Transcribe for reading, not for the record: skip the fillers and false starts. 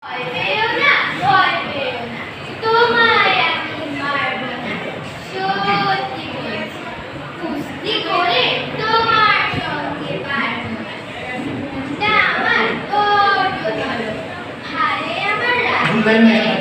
ভয় পেও না, ভয় পেও না, তোমায় আমি মারব না। সত্যি বলছি, কুস্তি করে তোমার সঙ্গে পারব না। মনটা আমার বড্ড ভালো, হারে আমার রাগ।